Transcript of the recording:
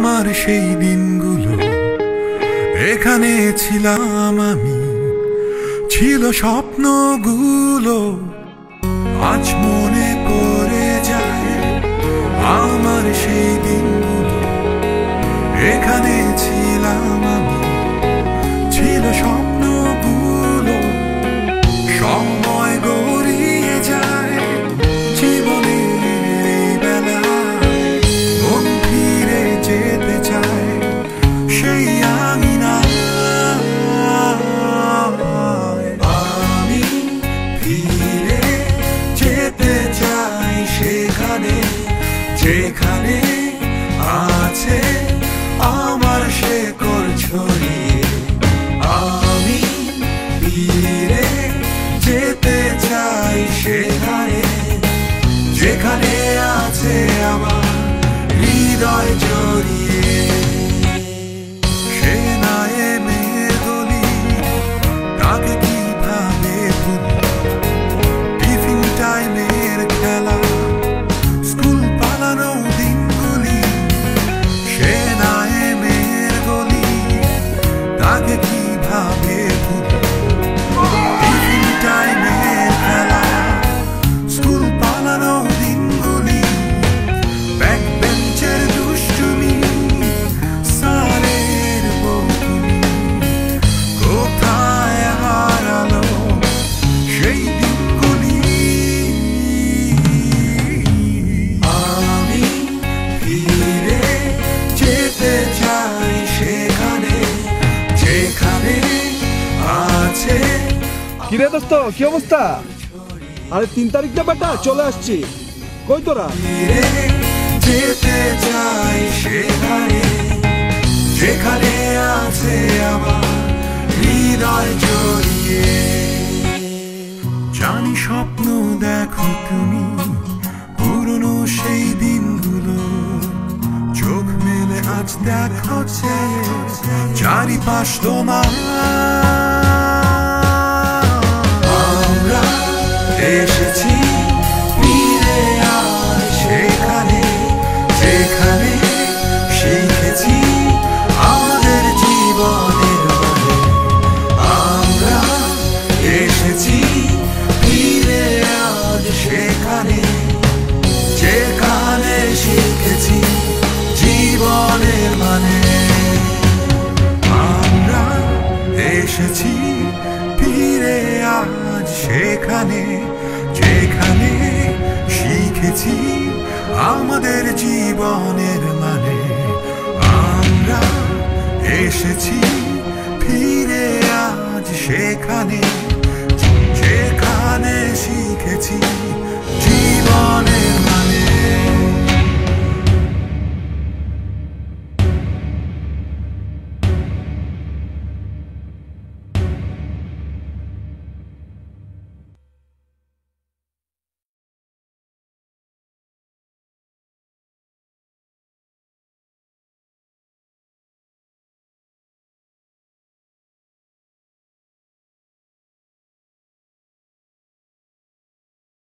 আমার সেই দিনগুলো এখানে ছিলাম আমি, ছিল স্বপ্নগুলো আজ মনে পড়ে যায়। আমার সেই দিনগুলো এখানে ছিলাম আমি, ছিল স্বপ্নগুলো। সময় গড়িয়ে যায় জীবনের এই বেলায়, মন ফিরে যেতে চায় সেই আঙিনায়। আমি ফিরে যেতে চাই সেখানে, যেখানে আছে আমার শেকড় ছড়িয়ে। আমি ফিরে যেতে চাই সেখানে, যেখানে আছে আমার হৃদয় জড়িয়ে। সে নায়ে মেয়ের গলি, তাকে কিভাবে ভুলি? টিফিন টাইমের খেলা, স্কুল পালানো দিনগুলি। সে নায়ে মেয়ের গলি, তাকে কিভাবে ভুলি? টিফিন টাইমের খেলা, স্কুল পালানো দিনগুলি। ব্যাক বেঞ্চের দুষ্টুমি, স্যারের বকুনি, কোথায় হারালো সেই দিনগুলি? আমি ফিরে যেতে চাই সেখানে, যেখানে আছে। কিরে দোস্ত, কি অবস্থা? আরে 3 তারিখ না বেটা, চলে আসছি। কই তোরা? ফিরে যেতে চাই সেখানে, যেখানে আছে আমার হৃদয় জড়িয়ে। জানি স্বপ্ন দেখো তুমি পুরনো সেই দিনগুলো, চোখ মেলে আজ দেখো চারিপাশ তোমার। আমরা এসেছি ফিরে আর সেখানে, যেখানে শিখেছি আমাদের জীবনের মানে। আমরা এসেছি ফিরে আর সেখানে, যেখানে শিখেছি জীবনের মানে। আমরা এসেছি ফিরে আজ সেখানে, যেখানে শিখেছি আমাদের জীবনের মানে। আমরা এসেছি ফিরে আজ সেখানে, যেখানে শিখেছি